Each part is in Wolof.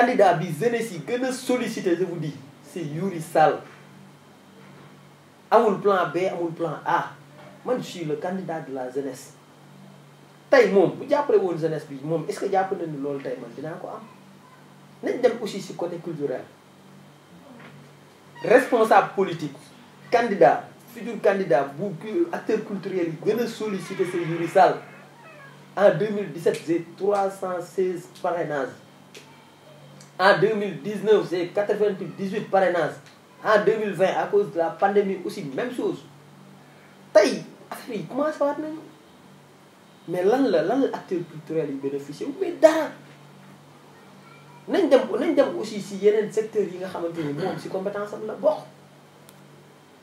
candidat bi jeunesse yi gën a sollicité je vous dis c'est Youri Sall amul plan B amul plan A man je suis le candidat de la jeunesse tey moom bu jàppale woon jeunesse bi moom est-ce que jàpp na ni loolu tey man dinaa ko am nañ dem aussi si côté culturel responsable politique candidat futur candidat bu acteur culturel yi gën a sollicité c'est Youri Sall en 2017 j'ai 316 parrainages en 2019 j'ai 98 parrainages en 2020 à cause de la pandémie aussi même chose tey affaire yi commencé waat nañu mais lan la acteur culturel yi bénéficié wu mais dara nañ dem aussi si yeneen secteurs yi nga xamante ni moom si compétence am la bokk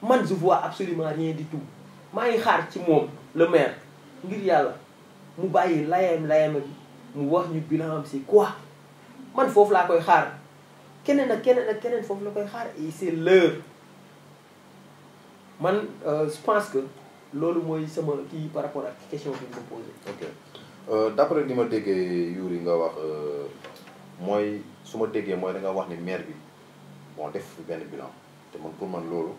man je vois absolument rien du tout maa ngi xaar ci moom le maire ngir yàlla mu bàyyi layam bi mu wax ñu bilan am c'est quoi man foofu laa koy xaar keneen ak keneen foofu la koy xaar et c'est l'heure man je pense que loolu mooy sama kii par rapport ak question bi nga posé. ok d'après li ma déggee Youri nga wax mooy su ma déggee mooy da nga wax ni maire bi bon def fi benn bilan te man pour man loolu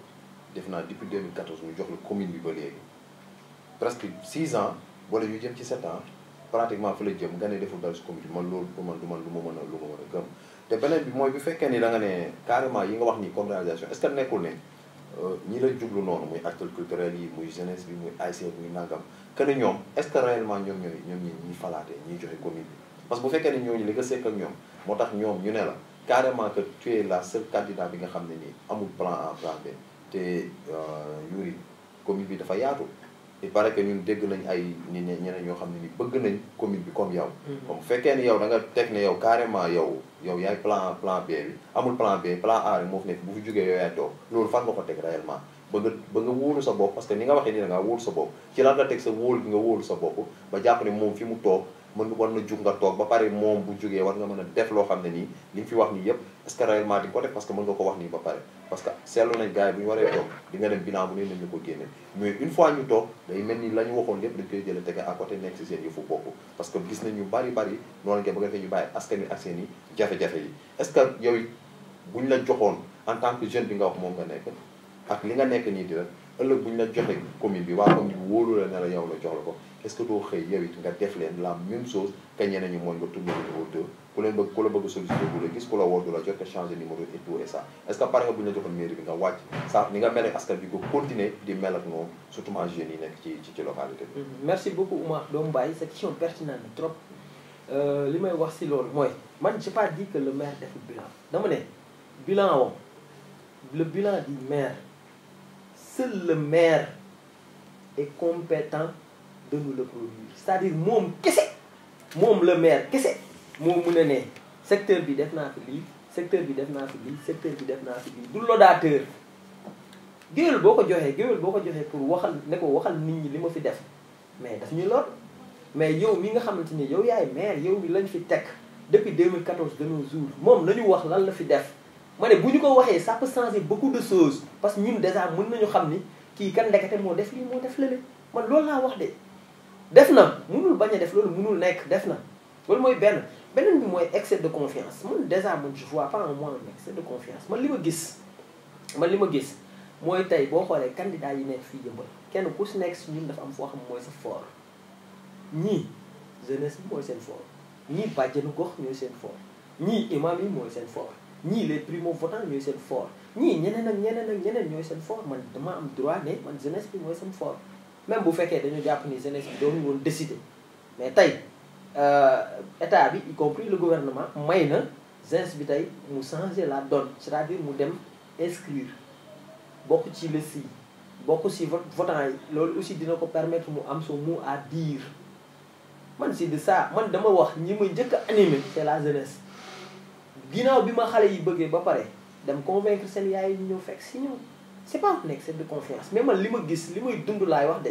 def naa depuis 2014 ñu jox la commune bi ba léegi presque 6 ans wala ñu jëm ci 7 ans pratiquement fa la jëm nga ne deful dara si commune bi man loolu pour man du man lu ma mën a gëm te beneen bi mooy bu fekkee ni da nga ne carrément yi nga wax ni comme réalisation est-ce que nekkul ne ñi la jublu noonu muy acteurs culturels yi muy jeunesse bi muy ASC muy nangam que ne ñoom est-ce que réellement ñoom ñi falaatee ñiy joxe commune bi parce que bu fekkee ni ñooñu li nga sekk ak ñoom moo tax ñoom ñu ne la carrément que tu es la seule candidat bi nga xam ne nii amul plan A plan B te Youri commune bi dafa yaatu il paraît que ñun dégg nañ ay ñeneen ñoo xam ne ni bëgg nañ commune bi comme yow comme bu fekkee ni yow da nga teg ne yow carrément yow yaay plan B bi amul plan B plan A rek moo fi nekk bu fi jógee yow yaay toog loolu fan nga ko teg réellement ba nga wóolu sa bopp parce que ni nga waxee ni da ngaa wóolu sa bopp ci lan nga teg sa wóolu bi nga wóolu sa bopp ba jàpp ne moom fi mu toog war na jug nga toog ba pare moom bu jógee war nga mën a def loo xam ne nii li nga fi wax nii yëpp est-ce que réellement di nga ko def parce que mën nga ko wax nii ba pare parce que seetlu nañ gars yi bu ñu waree toog di nga dem bilan bu ne nañ ñu ko génne mais une fois ñu toog day mel ni la ñu waxoon lépp dañ koy jëlee tege à côté nekk si seen yëfu bopp parce que gis nañ ñu bari noonu nga bëgg a ñu bàyyi askan wi ak seen i jafe-jafe yi est-ce que yow bu ñu la joxoon en tant que jeune bi nga wax moom nga nekk ak li nga nekk nii di rek ëllëg bu ñu la joxe commune bi waa commune bi wóolu la ne la yow la jox la ko est-ce que doo xëy yow it nga def leen la même chose que ñeneen ñi mooy nga tourné numéro 2 ku la bëgg sollicité bu la gis ku la woo du la jot nga changé numéro et tout et ça est-ce que pare nga bu ñu la joxoon mairie bi nga wàcc ça ni nga mel ak askan bi ko continuer di mel ak noonu surtout jeunes yi nekk ci localité bi. merci beaucoup Oumar doomu Baye cette question pertinente trop li may wax si loolu mooy man j'ai pas dit que le maire deful bilan dama ne bilan wam le bilan du maire seul le maire est compétent de nous le produire c'est-à-dire moom kese moom le maire kese moo mun a ne secteur bi def naa fi lii secteur bi def naa fi lii secteur bi def naa fi lii du laudateur géwél boo ko joxee pour waxal ne ko waxal nit ñi li ma fi def mais daf ñu lor mais yow mi nga xamante ni yow yaay maire yow mi lañ fi teg depuis 2014 de nos jours moom nañu wax lan la fi def ma ne bu ñu ko waxee ça peut changer beaucoup de choses parce que ñun déjà mën nañu xam ni kii kan ndekete moo def lii moo def lële man loolu laa wax de def na mënul bañ a def loolu mënul nekk def na loolu mooy beneen bi mooy excès de confiance man déjà man je vois pas en moi un excès de confiance man li ma gis mooy tey boo xoolee candidat yi nekk fii Yeumbeul kenn ku si nekk si ñun dafa am foo xam mooy sa fort ñii jeunesse bi mooy seen fort ñii bàjjenu gox ñooy seen fort ñii imam yi mooy seen fort ñii les primo votants ñooy seen fort ñii ñeneen ak ñeneen ñooy seen fort man dama am droit ne man jeunesse bi mooy seen fort même bu fekkee dañu jàpp ni jeunesse bi doon woon décider mais tey état bi y compris le gouvernement may na jeunesse bi tey mu changer la donne c'est-à-dire mu dem inscrire bokk ci liste yi bokk ci votant yi loolu aussi dina ko permettre mu am son mot à dire man c'est de ça man dama wax ñi ma njëkk a animé c'est la jeunesse ginnaaw bi ma xale yi bëggee ba pare dem convaincre seen yaay yi ñu ñëw fekk si ñoom c'est pas un excès de confiance mais man li ma gis li may dund laay wax de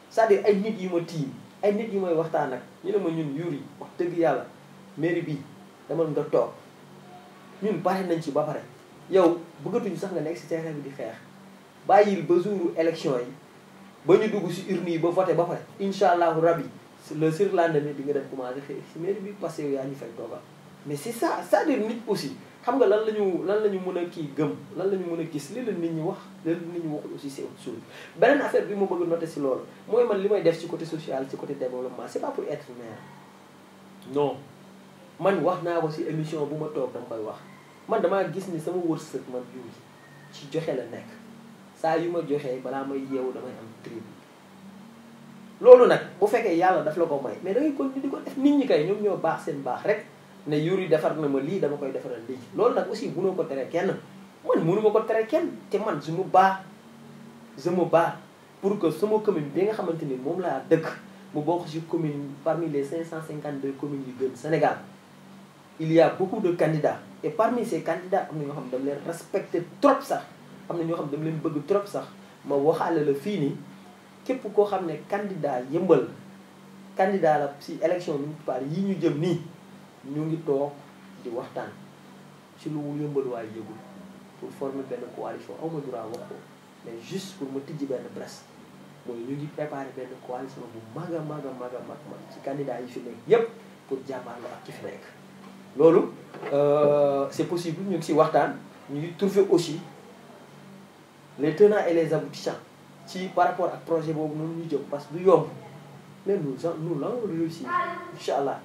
c'est-à-dire ay nit yu ma tiim ay nit yu may waxtaan ak ñu ne ma ñun Youri wax dëgg yàlla mairie bi demal nga toog ñun pare nañ ci ba pare yow bëggatuñu sax nga nekk si terrain bi di xeex bàyyil ba jouru élection yi ba ñu dugg si urne yi ba voté ba pare incha allahu rabi le surlendemain di nga dem commencé xëy si mairie bi parce que yow yaa ñu fay toogal mais c'est ça c'est-à-dire nit aussi xam nga lan la ñu mën a kii gëm lan la ñu mën a gis li la nit ñi wax li la nit ñi waxul aussi c'est autre chose. beneen affaire bi ma bëgg noter si loolu mooy man li may def ci côté social ci côté développement c'est pas pour être maire non man wax naa ko si émission bu ma toog dama koy wax man damaa gis ni sama wërsëg man yu ci joxe la nekk saa yu ma joxee balaa may yeewu damay am tribu loolu nag bu fekkee yàlla daf la ko may mais da ngay continuer di ko def nit ñi kay ñoom ñoo baax seen baax rek ne Yuri defar na ma lii dama koy defaral lii loolu nag aussi mënoo ko tere kenn man mënuma ko tere kenn te man je me bats pour que sama commune bi nga xamante ni moom laa dëkk mu bokk ci commune parmi les 552 communes yu gën Sénégal il y a beaucoup de candidats et parmi ces candidats am na ñoo xam ne dama leen respecté trop sax am na ñoo xam ne dama leen bëgg trop sax ma waxaale la fii nii képp koo xam ne candidat yëmbal candidat la ci élection municipale yi ñu jëm nii ñu ngi toog di waxtaan ci lu yëmbal waaye yëgul pour former benn coalition aw ma droit wax ko mais juste pour ma tijji benn presse mooy ñu ngi préparé benn coalition bu mag ci candidat yi fi nekk yépp pour jàmbaarloo ak ci fi nekk loolu c'est possible ñu ngi ci waxtaan ñu ngi trouver aussi les tenants et les aboutissants ci par rapport ak projet boobu noonu ñu jëm parce que du yomb mais nous allons réussir incha allah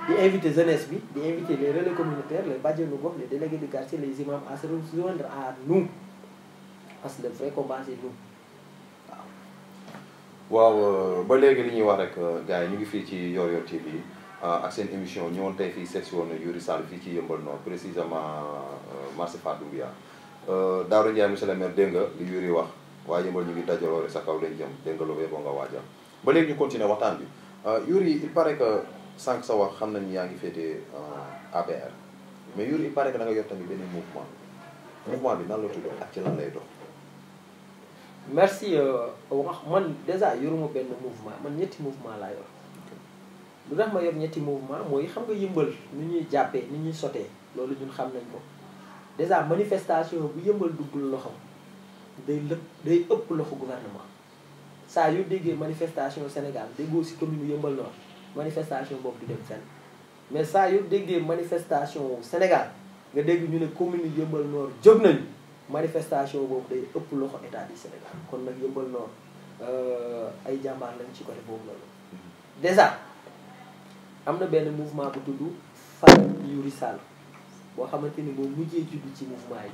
di inviter jeunesse bi di inviter les relais communautaires les bajenu gox les délégués de quartier les imams à se rejoindre à nous parce que le vrai combat c'est nous waaw ba léegi li ñuy wax rek gars yi ñu ngi fii ci Yoor Yoor TV ak seen émission ñëwoon tey fii seet si woon Yuri Sall fii ci Yeumbeul Nord précisément marché Fatou Doumbia Daouda Ndiaye monsieur le maire dégg nga li Yuri wax waaye Yeumbeul ñu ngi dajaloo rek sa kaw lañ jëm dégg nga lu boo nga waajal ba léegi ñu continuer waxtaan bi Yuri il paraît que sànq sa wax xam nañu yaa ngi féetee APR mais Yuri il paraît que da nga yor tamit benn mouvement bi nan la tudd ak ci lan lay dox. merci wax man déjà yoruma benn mouvement man ñetti mouvement laa yor lu tax ma yor ñetti mouvement mooy xam nga yëmbal ni ñuy jàppee ni ñuy sotee loolu ñun xam nañ ko déjà manifestation bu yëmbal duggul loxo day ëpp loxo gouvernement saa yu déggee manifestation Sénégal déggoo ci commune Yeumbeul Nord manifestation boobu du dem fenn mais saa yu déggee manifestation Sénégal nga dégg ñu ne commune Yeumbeul Nord jóg nañu manifestation boobu day ëpp loxo état du Sénégal kon nag Yeumbeul Nord ay jàmbaar lañ ci côté boobu loolu déjà am na benn mouvement bu tudd Fal Yuri Sall boo xamante ni moom mujjee judd ci mouvement yi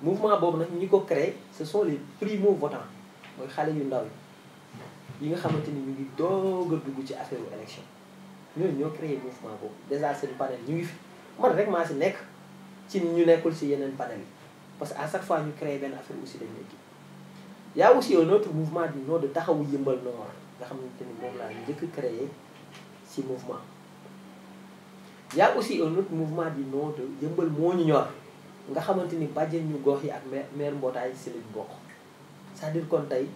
mouvement boobu nag ñi ko créé ce sont les primo votants mooy xale yu ndaw yi nga xamante ni ñu ngi doog a dugg ci affaire élection ñooñu ñoo créé mouvement boobu déjà seen panel ñu ngi fi man rek maa si nekk ci ñu nekkul si yeneen panel yi parce que à chaque fois ñu créé benn affaire aussi dañ nekk y a aussi un autre mouvement du nom de taxawu Yeumbeul Nord nga xamante ni moom laa njëkk créé ci mouvement y a aussi un autre mouvement du nom de Yeumbeul moo ñu ñor nga xamante ni bàjjen ñu gox yi ak maire mbootaay si lañ bokk c'est-à-dire kon tey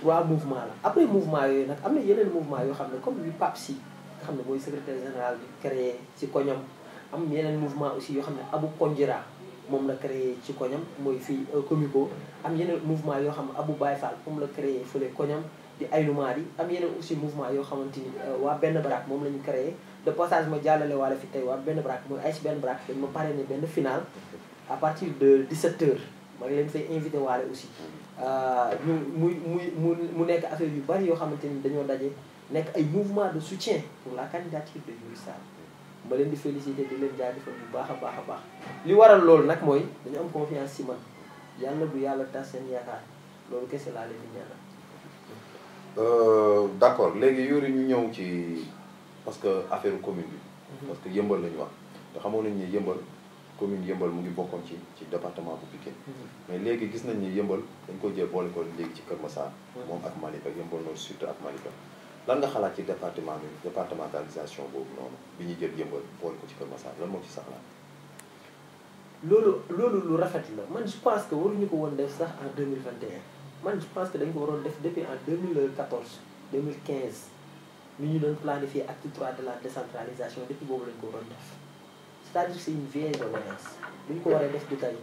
3 mouvements la après mouvement yooyu nag am na yeneen mouvement yoo xam ne comme li Pape Sy nga xam ne mooy secrétaire général bi créé ci koñam am yeneen mouvement aussi yoo xam ne Abou Konjira moom la créé ci koñam mooy fii Comico am yeneen mouvement yoo xam ne Abou Baye Fall moom la créé fële koñam di Aynoumar yi am yeneen aussi mouvement yoo xamante ni waa benn baraak moom la ñu créé de passage ma jàllale waale fi tey waa benn baraak mooy ay si benn baraak dañ ma parrainé benn final à partir de 17h ma ngi leen fay invité waale aussi ñu mu nekk affaire yu bari yoo xamante ni dañoo daje nekk ay mouvement de soutien pour la candidature de Yuri Sall ma leen di féliciter di leen jaajëfal bu baax a baax a baax li waral loolu nag mooy dañu am confiance ci man yàlla bu yàlla tas seen yaakaar loolu kese laa leen di ñaanal. D'accord léegi Yuri ñu ñëw ci parce que affaire commune bi. parce que Yeumbeul la ñu wax te xamoon nañu ne Yeumbeul commune Yeumbeul mu ngi bokkoon ci département bu Pikine mais léegi gis nañ ni Yeumbeul dañ ko jël boole ko léegi ci Kër Massar. moom ak Malika Yeumbeul Nord surtout ak Malika. lan nga xalaat ci départementalisation boobu noonu bi ñu jël Yeumbeul boole ko ci Kër Massar lan moo ci sax la. loolu lu rafet la man je pense que waruñu ko woon def sax en 2021 man je pense que dañ ko waroon def depuis en 2014 2015 ni ñu doon planifier acte 3 de la décentralisation depuis boobu lañ ko waroon def c'est-à-dire c'est une vieille doléance bu ñu ko waree def du tey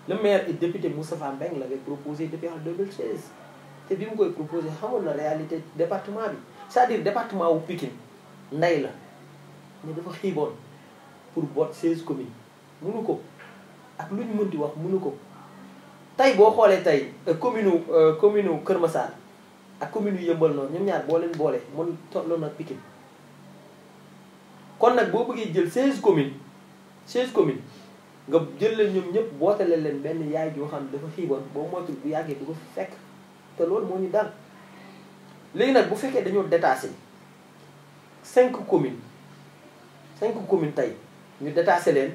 le maire et député Moustapha Mbeng l'avait proposé depuis en 2016 te bi mu koy proposé xamoon na réalité département bi c'est-à-dire département wu Pikine ndey la mais dafa xiiboon pour boot 16 communes mënu ko ak lu ñu mënti wax mënu ko tey boo xoolee tey commune Kër Massar ak commune yu Yëmbal noonu ñoom ñaar boo leen boole mën tolloon ak Pikine kon nag boo bëggee jël 16 communes nga jël leen ñoom ñëpp bootale leen benn yaay joo xam ne dafa xiiboon boo moytul bu yàggee du ko fekk te loolu moo ñu dal léegi nag bu fekkee dañoo détaché 5 communes tey ñu détaché leen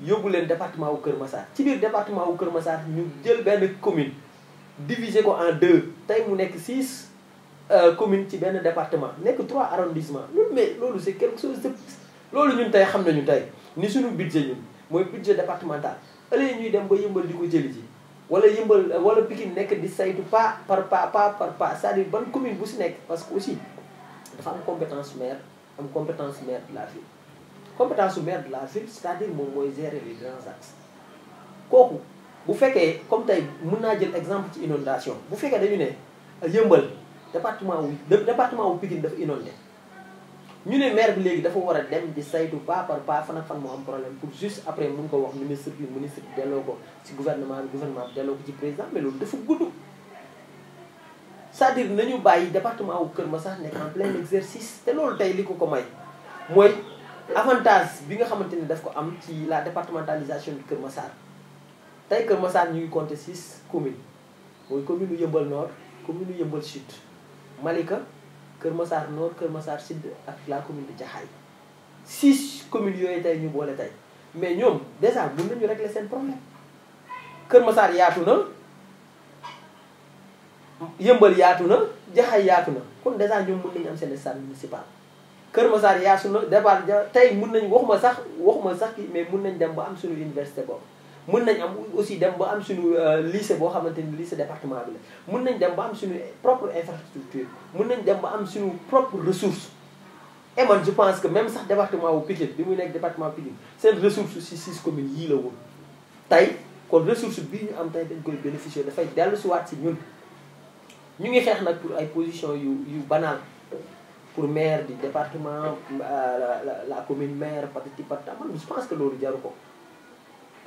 yóbbu leen département wu Kër Massar ci biir département wu Kër Massar ñu jël benn commune diviser ko en 2 tey mu nekk 6 communes ci benn département nekk 3 arrondissements loolu mais loolu c'est quelque chose de loolu ñun tey xam nañu tey ni suñu budget ñun mooy budget départemental ëllëgee ñuy dem ba Yëmbal di ko jëli ji wala Yëmbal wala Pikine nekk di saytu pas par pas c'est-à-dire ban commune bu si nekk parce que aussi dafa am compétence maire am compétence maire de la ville compétence maire de la ville c'est-à-dire moom mooy gérer les grands axes kooku bu fekkee comme tey mën naa jël exemple ci inondation bu fekkee dañu ne Yëmbal département wu Pikine dafa inondé ñu ne maire bi léegi dafa war a dem di saytu pas par pas fan ak fan moo am problème pour juste après mun ko wax ministre bi delloo ko ci gouvernement bi delloo ko ci président mais loolu dafa gudd c'est-à-dire nañu bàyyi département wu Kër Massar nekk en plein exercice te loolu tey li ko may mooy avantage bi nga xamante ni daf ko am ci la départementalisation de Kër Massar tey Kër Massar ñu ngi compter 6 communes mooy commune u Yëmbal Nord commune u Yëmbal Sud Malika Kër Massar Nord Kër Massar Sud ak la commune de Jaxaay 6 communes yooyu tey ñu boole tey mais ñoom déjà mën nañu régler seen problème Kër Massar yaatu na Yëmbal yaatu na Jaxaay yaatu na kon déjà ñoom mën nañu am seen stade municipal Kër Massar yaatu na départ tey mën nañu waxuma sax kii mais mën nañ dem ba am suñu université boobu mën nañ am aussi dem ba am suñu lycée boo xamante ni lycée département bi la mën nañ dem ba am suñu propre infrastructure mën nañ dem ba am suñu propre ressource et man je pense que même sax département wu Pikine bi muy nekk département Pikine seen ressource si 6 communes yii la woon tey kon ressource bii ñu am tey dañ koy bénéficier dafay dellu si waat si ñun ñu ngi xeex nag pour ay position yu banal pour maire du département la commune maire patati patata man je pense que loolu jaru ko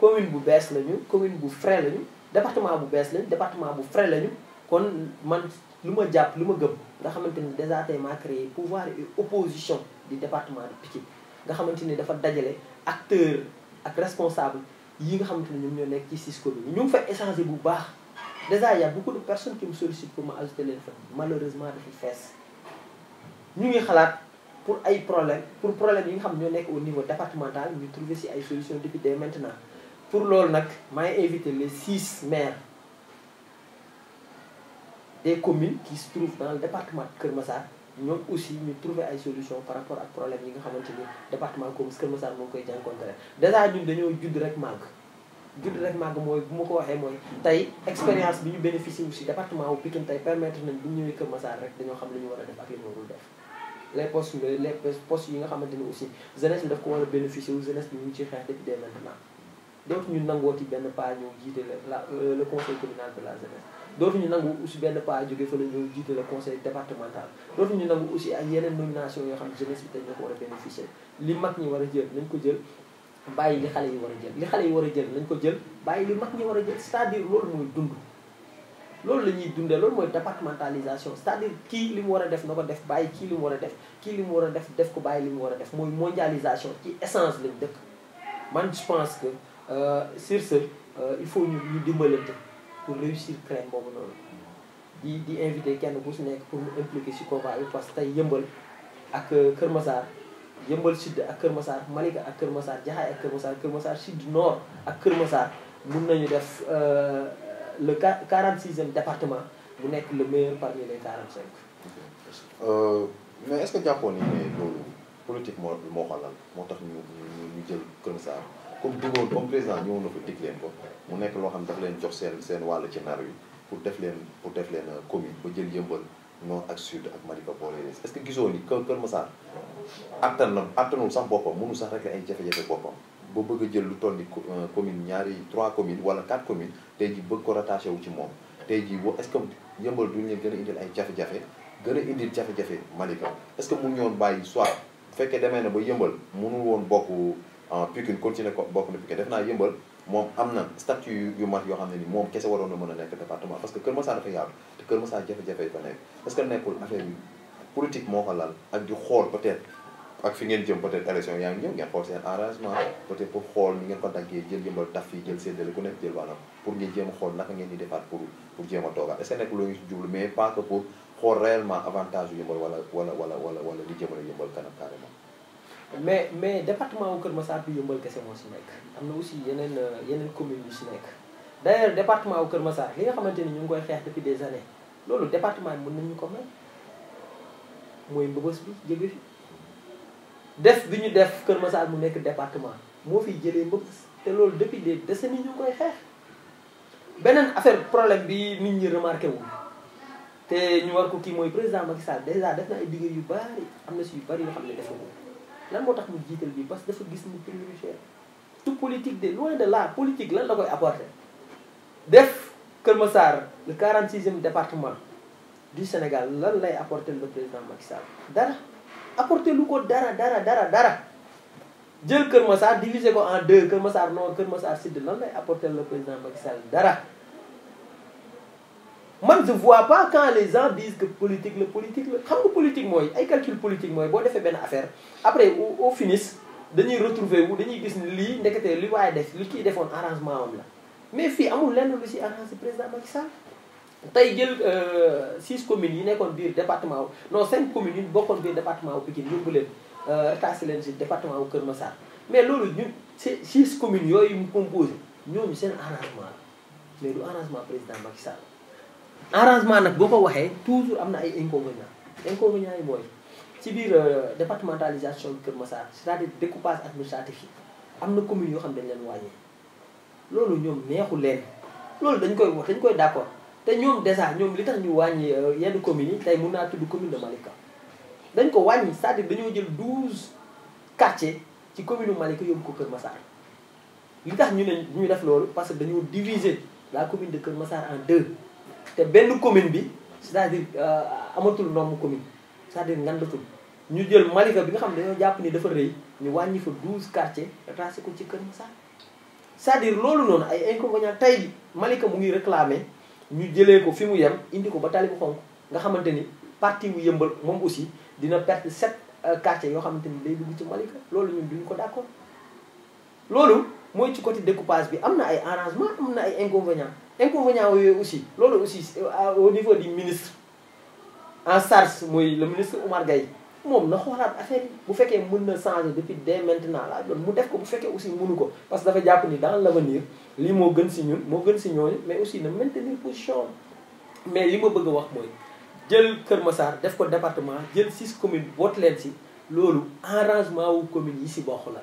commune bu bees lañu commune bu frais lañu département bu bees lañu département bu frais lañu kon man lu ma jàpp lu ma gëm nga xamante ni déjà tey maa créé pouvoir et opposition du département de Pikine nga xamante ni dafa dajale acteur ak responsable yi nga xamante ni ñoom ñoo nekk ci 6 communes yi ñu ngi fa échanger bu baax déjà y a beaucoup de personnes qui me sollicitent pour ma ajouter leen fa malheureusement dafa fees ñu ngi xalaat pour ay problème yi nga xam ñoo nekk au niveau départemental ñu trouver si ay solutions depuis dès maintenant pour loolu nag maay invité les 6 maires des communes qui se trouvent dans le département de Kër Massar ñoom aussi ñu trouver ay solutions par rapport ak problème yi nga xamante ni département comme Kër Massar moo koy jànkoonte déjà ñun dañoo judd rek màgg mooy bu ma ko waxee mooy tey expérience bi ñu bénéficié wu si département wu Pikine tey permettre nañ bu ñu ñëwee Kër Massar rek dañoo xam li ñu war a def ak li ñu warul def les postes yi nga xamante ni aussi jeunesse bi daf ko war a bénéficier wu jeunesse bi ñu ngi ciy xeex depuis dès maintenant dootuñu nangooti benn pas ñëw jiite le conseil communal de la jeunesse dootuñu nangu aussi benn pas jóge fa la ñëw jiite le conseil départemental dootuñu nangu aussi ak yeneen nomination yoo xam ne jeunesse bi tey ñoo ko war a bénéficier li mag ñi war a jël nañ ko jël bàyyi li xale yi war a jël li xale yi war a jël nañ ko jël bàyyi li mag ñi war a jël c'est-à-dire loolu mooy dund loolu la ñuy dundee loolu mooy départementalisation c'est-à-dire kii li mu war a def na ko def bàyyi kii li mu war a def kii li mu war a def ko bàyyi li mu war a def mooy mondialisation ci essence lañ dëkk man je pense que sur ce il faut ñu dimbalante pour réussir crème boobu noonu di invité kenn ku si nekk pour mu impliquer si combat bi parce que tey Yëmbal ak Kër Massar Yëmbal Sud ak Kër Massar Malika ak Kër Massar Jaxaay ak Kër Massar Sud Nord ak Kër Massar mun nañu def le 46e département mu nekk le meilleur parmi les 45. mais est-ce que jàppoon ni ne loolu politique moo xalal moo tax ñu jël Kër Massar comme président ñëwoon na ko dig leen ko mu nekk loo xam ne dafa leen jox seen wàll ci nar yi pour def leen commune ba jël Yëmbal nord ak sud ak Malika boole leen est-ce que gisoo ni Kër Massar attanul sax boppam mënu sax rek ay jafe-jafe boppam ba bëgg a jël lu toll ni commune 3 communes wala 4 communes tey ji bëgg ko rattaché wu ci moom tey ji est-ce que Yëmbal duñu leen gën a indil ay jafe-jafe gën a indil jafe-jafe Malika est-ce que mu ñoon bàyyi soit bu fekkee demee na ba Yëmbal mënul woon bokk Pikine continuer ko bokk na Pikine def naa Yeumbeul moom am na statut yu mat yoo xam ne ni moom kese waroon na mën a nekk département parce que Kër Massar dafa yaatu te Kër Massar jafe-jafe yi fa nekk est-ce que nekkul affaire bi politique moo ko lal ak di xool peut-être ak fi ngeen jëm peut-être élection yaa ngi ñëw ngeen xool seen arrangement peut-être pour xool ni ngeen ko daggee jël Yeumbeul taf fii jël séddale ku nekk jël wàllam pour ngeen jéem a xool naka ngeen di defaat pour jéem a toogaat est-ce que nekk loolu jublu mais pas que pour xool réellement avantage yu Yeumbeul wala li jëmale Yeumbeul kanam carrément. mais département wu Kër Massar bi Yeumbeul kese moo si nekk am na aussi yeneen communes yu si nekk d'ailleurs département wu Kër Massar li nga xamante ni ñu ngi koy xeex depuis des années loolu département bi mën nañu ko may mooy mbëbës bi jóge fi def bi ñu def Kër Massar mu nekk département moo fiy jëlee mbëbës te loolu depuis des décennies ñu ngi koy xeex beneen affaire problème bi nit ñi remarqué wu te ñu war ko kii mooy président Macky Sall déjà def na ay liggéey yu bari am na si yu bari yoo xam ne defa ko lan moo tax mu jiital bi parce que dafa gis ni prioritaire tout politique de loin de là politique lan la koy apporter def Kër Massar le 46e département du Sénégal lan lay apporter le président Macky Sall dara apporter lu ko dara jël Kër Massar diviser ko en deux Kër Massar nord Kër Massar sud lan lay apporter le président Macky Sall dara man je vois pas quand les gens disent que politique la xam nga politique mooy ay calcul politique mooy boo defee benn affaire après au finish dañuy retrouver wu dañuy gis ni lii ndeketee li waaye def li kii defoon arrangement am la mais fii amul lenn lu si arrangé président Macky Sall tey jël 6 communes yi nekkoon biir département wu non 5 communes yi bokkoon biir département wu Pikine yóbbu leen taasi leen si département wu Kër Massar mais loolu ñun 6 communes yooyu mu composé ñooñu seen arrangement la mais du arrangement président Macky Sall arrangement nag boo ko waxee toujours am na ay inconvénients yi mooy ci biir départementalisation bi Kër Massar c'est-à-dire découpage administratif yi am na communes yoo xam dañ leen wàññee loolu ñoom neexu leen loolu dañ koy wax dañ koy d'accord te ñoom déjà ñoom li tax ñu wàññi yenn communes yi tey mun naa tudd commune de Malika dañ ko wàññi c'est-à-dire dañoo jël 12 quartiers ci commune Malika yóbbu ko Kër Massar li tax ñu def loolu parce que dañoo diviser la commune de Kër Massar en deux te benn commune bi c'est-à-dire amatul norme commune c'est-à-dire ngandatul ñu jël Malika bi nga xam ne dañoo jàpp ni dafa rëy ñu wàññi fa 12 quartiers tracé ko ci Kër Massar c'est-à-dire loolu noonu ay inconvénients tey Malika mu ngi réclamer ñu jëlee ko fi mu yem indi ko ba tali bu xonk nga xamante ni parti bu Yeumbeul moom aussi dina perte 7 quartiers yoo xamante ni day dugg ci Malika loolu ñun duñu ko d'accord loolu mooy ci côté découpage bi am na ay arrangement am na ay inconvénients yooyu aussi loolu aussi au niveau du ministre en charge mooy le ministre Oumar Gueye moom na xoolaat affaire yi bu fekkee mën na changer depuis dès maintenant la doon mu def ko bu fekkee aussi mënu ko parce que dafa jàpp ni dans l'avenir lii moo gën si ñun moo gën si ñooñu mais aussi na maintenir position mais li ma bëgg a wax mooy jël Kër Massar def ko département jël 6 communes boot leen si loolu arrangement wu communes yi si bokk la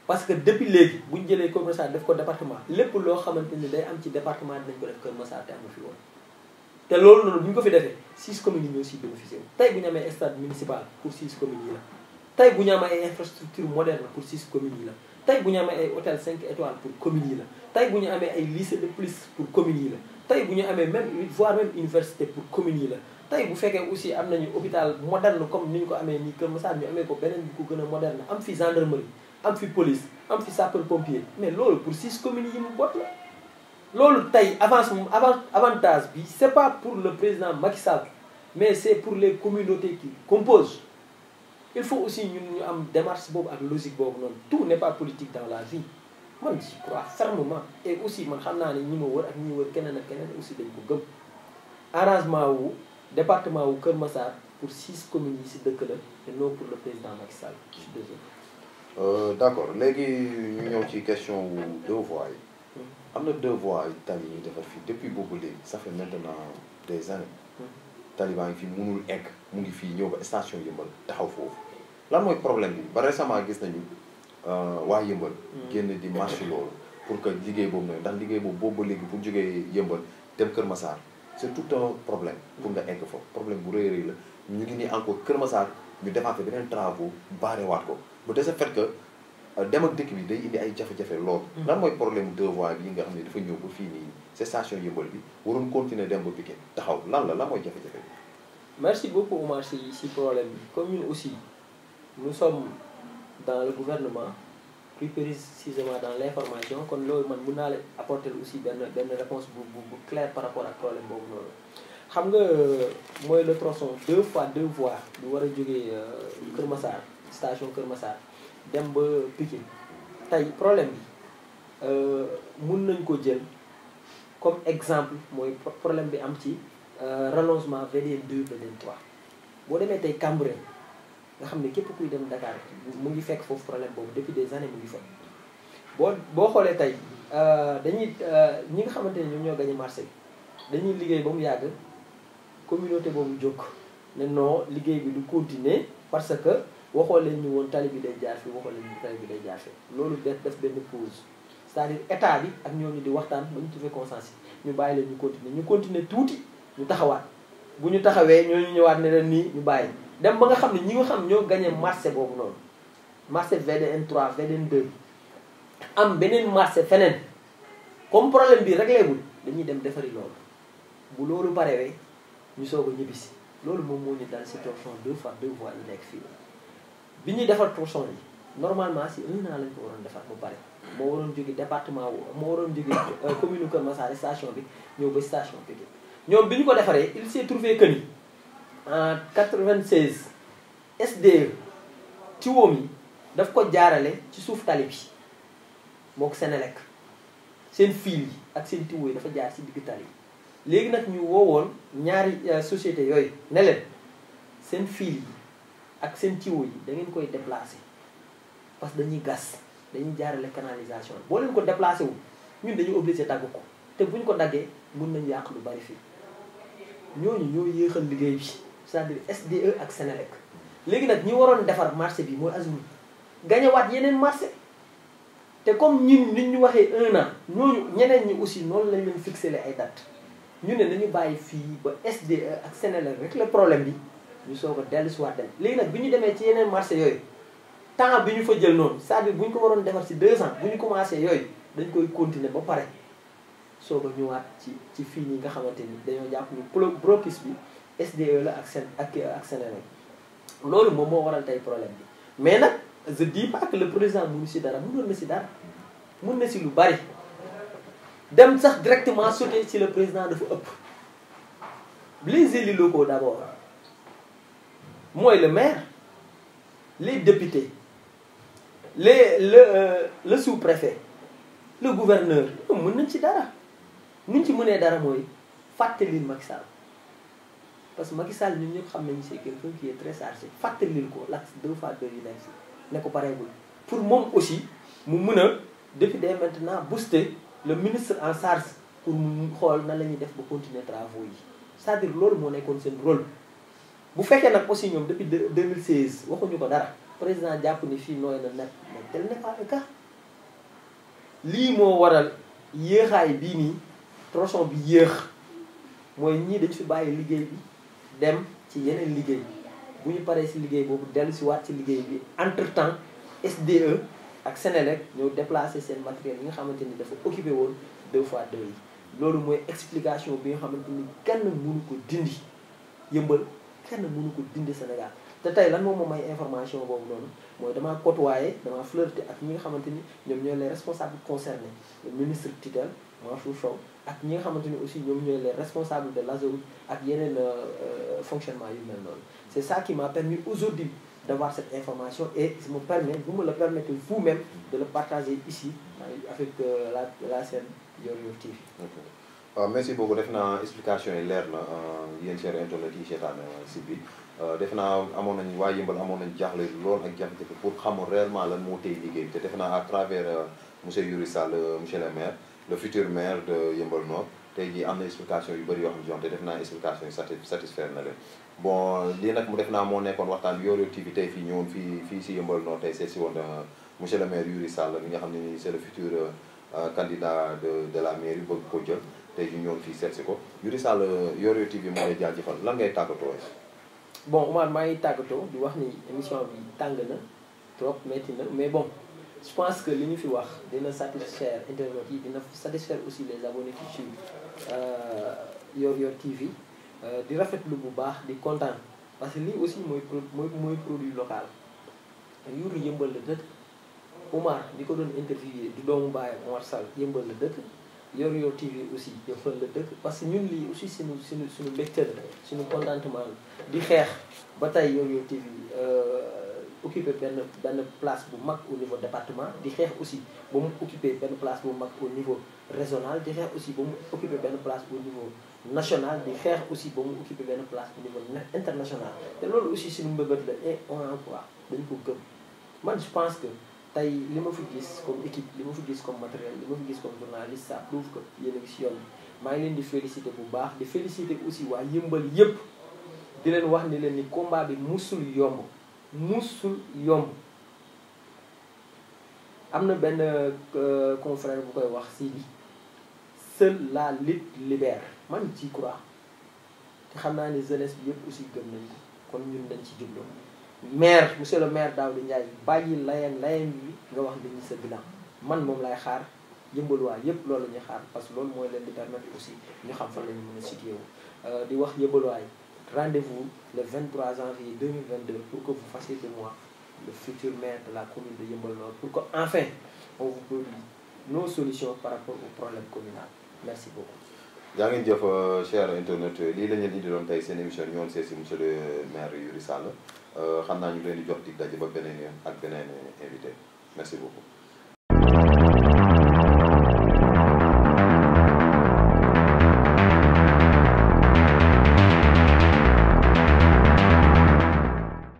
parce que depuis léegi bu ñu jëlee Kër Massar def ko département lépp loo xamante ni day am ci département dinañ ko def Kër Massar te amu fi woon te loolu noonu bu ñu ko fi defee 6 communes yi ñoo siy bénéficié tey bu ñu amee stade municipal pour 6 communes yi la tey bu ñu amee ay infrastructure moderne pour 6 communes yi la tey bu ñu amee ay hôtel 5 étoiles pour communes yi la tey bu ñu amee ay lycée de plus pour communes yi la tey bu ñu amee même voire même université pour communes yi la tey bu fekkee aussi am nañu hôpital moderne comme ni ñu ko amee nii Kër Massar ñu amee ko beneen bi ko gën a moderne am fi gendarmerie am fi police am fi sapeur pompier mais loolu pour 6 communes yi mu bot la loolu tey avantage bi c'est pas pour le président Macky Sall mais c'est pour les communautés qui composent il faut aussi ñun ñu am démarche boobu ak logique boobu noonu tout n'est pas politique dans la vie man j'y crois fermement et aussi man xam naa ne ñi ma wër ak ñi wër keneen ak keneen aussi dañ ko gëm arrangement wu département wu Kër Massar pour 6 communes yi si dëkk la et non pour le président Macky Sall je suis désolé. D'accord léegi ñu ñëw ci question wu 2 voies yi. am na 2 voies yu tali yi defar fii depuis boobu léegi ça fait maintenant des années. tali baa ngi fii mënul egg mu ngi fii ñëw ba station Yeumbeul taxaw foofu lan mooy problème bi ba récemment gis nañu waa Yeumbeul. génn di marché loolu pour que liggéey boobu noonu ndax liggéey boobu ba léegi pour jógee Yeumbeul dem Kër Massar c'est tout un problème pour nga egg foofu problème bu rëy la ñu ngi nii encore Kër Massar ñu defaat beneen travaux baarewaat ko bu de ce fait que dem ak dëkk bi day indi ay jafe-jafe lool. lan mooy problème 2 voies yi nga xam ne dafa ñëw ba fii nii station Yeumbeul bi waroon continuer dem ba Pikine taxaw lan mooy jafe-jafe bi. merci beaucoup Oumar si problème bi comme ñun aussi nous sommes dans le gouvernement plus précisément dans l'information kon loolu man mun naa la apporter aussi benn réponse bu claire par rapport ak problème boobu noonu. xam nga mooy le tronçon 2 fois 2 voies bu war a jógee Kër Massar station Kër Massar dem ba Pikine tey problème bi mun nañ ko jël comme exemple mooy problème bi am ci rallongement VDN 2 VDN 3 boo demee tey Cambérène nga xam ne képp kuy dem Dakar mu ngi fekk foofu problème boobu depuis des années mu ngi fa boo xoolee tey dañuy ñi nga xamante ne ñoom ñoo gagné marché bi dañuy liggéey ba mu yàgg communauté boobu jóg ne non liggéey bi du continuer parce que waxoo leen ñu woon tali bi day jaar fi waxoo leen ñu tali bi day jaar fi loolu def benn pause c'est-à-dire état bi ak ñooñu di waxtaan ba ñu trouver consensus ñu bàyyi leen ñu continuer tuuti ñu taxawaat bu ñu taxawee ñooñu ñëwaat ne leen nii ñu bàyyi dem ba nga xam ne ñi nga xam ñoo gagné marché boobu noonu marché VDN 3 VDN 2 am beneen marché feneen comme problème bi réglé wul dañuy dem defari loolu bu loolu parewee ñu soog a ñibbisi loolu moom moo ñu dal si tronçon 2 fois 2 voies yi nekk fii bi ñuy defar tronçon yi normalement si 1 an lañ ko waroon defar bu pare moo waroon jóge département moo waroon jóge commune Kër Massar station bi ñëw ba station Pikine ñoom bi ñu ko defaree il s'est trouvé que ni en 96 SDE ci woom yi daf ko jaarale ci suuf tali bi moo ko Senelec seen fil yi ak seen tiwo yi dafa jaar si digg tali yi léegi nag ñu woowoon ñaari société yooyu ne leen seen fil yi ak seen tiwo yi da ngeen koy déplacer parce que dañuy gas dañuy jaarale canalisation boo leen ko déplacé wu ñun dañuy obligé dagg ko te bu ñu ko daggee mun nañu yàq lu bari fii ñooñu ñoo yéexal liggéey bi c'est-à-dire SDE ak Senelec léegi nag ñi waroon defar marché bi mooy Azur gañewaat yeneen marché te comme ñun nit ñu waxee 1 an ñooñu ñeneen ñi aussi noonu lañ leen fixé ay date ñu ne nañu bàyyi fii ba SDE ak Senelec rek le problème bi ñu soog a dellusiwaat dem léegi nag bi ñu demee ci yeneen marché yooyu temps bi ñu fa jël noonu c'est-à-dire bu ñu ko waroon defar ci 2 ans bu ñu commencé yooyu dañ koy continuer ba pare soog a ñëwaat ci fii nii nga xamante ni dañoo jàpp ni blocus bi SDE la ak Senelec loolu moom moo waral tey problème bi mais nag je dis pas que le président mënu si dara mënoon na si dara mën na si lu bari dem sax directement sauter ci le président dafa ëpp les élus locaux d'abord mooy le maire les députés le sous-préfet le gouverneur ñoom mën nañ ci dara nuñ ci mënee dara mooy fàttalil Macky Sall parce que Macky Sall ñun ñëpp xam nañu c'est quelqu'un qui est très chargé fàttalil ko l'axe 2 fois 2 yi nekk si ne ko pareegul pour moom aussi mu mën a depuis dès maintenant booster le ministre en charge pour mu xool nan la ñuy def ba continuer travaux yi c'est-à-dire loolu moo nekkoon seen rôle bu fekkee nag aussi ñoom depuis 2016 waxuñu ko dara président jàpp ni fii nooy na nekk mais tel n'est pas le cas lii moo waral yéexaay bii nii tronçon bi yéex mooy ñii dañ fi bàyyi liggéey bi dem ci yeneen liggéey bu ñu paree si liggéey boobu dellu si waat ci liggéey bi entre temps SDE ak Senelec ñëw déplacer seen matériel yi nga xamante ni dafa occupé woon 2 fois 2 yi loolu mooy explication bi nga xamante ni kenn mënu ko dindi Yeumbeul kenn mënu ko dindi Sénégal te tey lan moom moo may information boobu noonu mooy damaa côtoyé damaa flirté ak ñi nga xamante ni ñoom ñooy les responsables concernés le ministre tutelle Mansour Sow ak ñi nga xamante ni aussi ñoom ñooy les responsables de l'AGEROUTE ak yeneen fonctionnement yu mel noonu c'est ça qui m'a permis aujourd'hui d'avoir cette information et je me permets, vous me le permettez vous-même de le partager ici avec la chaîne Yoor Yoor TV. Ok. Merci beaucoup. Def naa explication yi leer na yéen chers internet yi seetaan site bi def naa amoon nañu waa Yeumbeul amoon nañu jaaxle lool ak jafe-jafe pour xam réellement lan moo tey liggéey bi te def naa à travers monsieur Youri Sall monsieur le maire le futur maire de Yeumbeul Nord tey jii am na explication yu bëri yoo xam ne te def naa explication yi satisfaire na leen. Bon lii nag mu def naa moo nekkoon waxtaan Yoor Yoor TV tey fii ñëwoon fii si Yeumbeul Nord tey seet si woon monsieur le maire Youri Sall mi nga xam ne nii c'est le futur candidat de la mairie bëgg ko jël tey jii ñëwoon fii seet si ko Youri Sall Yoor Yoor TV moo lay jaajëfal lan ngay tàggatoo. bon Omar maa ngi tàggatoo di wax ni émission bi tàng na trop métti na mais bon je pense que li ñu fi wax dina satisfaire internautes yi dina satisfaire aussi les abonnés qui suivent Yoor Yoor TV. di rafetlu bu baax di kontaan parce que lii aussi mooy produit local Youri Yeumbeul la dëkk Omar di ko doon interviewé du doomu baayam Omar Sall yëmbal la dëkk Yor TV aussi yëmbal la dëkk parce que ñun lii aussi suñu mbégte la suñu contentement la di xeex ba tey Yor TV occupé benn place bu mag au niveau département di xeex aussi ba mu occupé benn place bu mag au niveau régional di xeex aussi ba mu occupé benn place au niveau national di xeex aussi ba mu occupé benn place au niveau international te loolu aussi suñu mbëbët la et on en croit dañ ko gëm man je pense que tey li ma fi gis comme équipe li ma fi gis comme matériel li ma fi gis comme journaliste ça prouve que yéen a ngi si yoon maa ngi leen di féliciter bu baax di féliciter aussi waa yëmbal yëpp di leen wax ni leen ni combat bi musul yomb am na benn confrère bu koy wax Sidi seule la lutte libère man ci crois te xam naa ni jeunesse bi yëpp aussi gëm nañ ko kon ñun dañ ci jublu maire monsieur le maire Daouda Ndiaye bàyyi layeen bi nga wax li ñu sa bilan man moom lay xaar yëmbaluwaay yëpp loolu la ñuy xaar parce que loolu mooy leen di permettre aussi ñu xam fan la ñu mën a situé wu di wax yëmbaluwaay rendez-vous le 23 janvier 2022 pour que vous fassiez de moi le futur maire de la commune de Yeumbeul Nord pour que enfin on vous produise nos solutions par rapport au problème communal merci beaucoup. jaa ngeen jëf cher internet lii la ñu indi doon tey seen émission ñoon seet si monsieur le maire Youri Sall xam naa ñu leen di jox dig daje ba beneen yoon ak beneen invité merci beaucoup.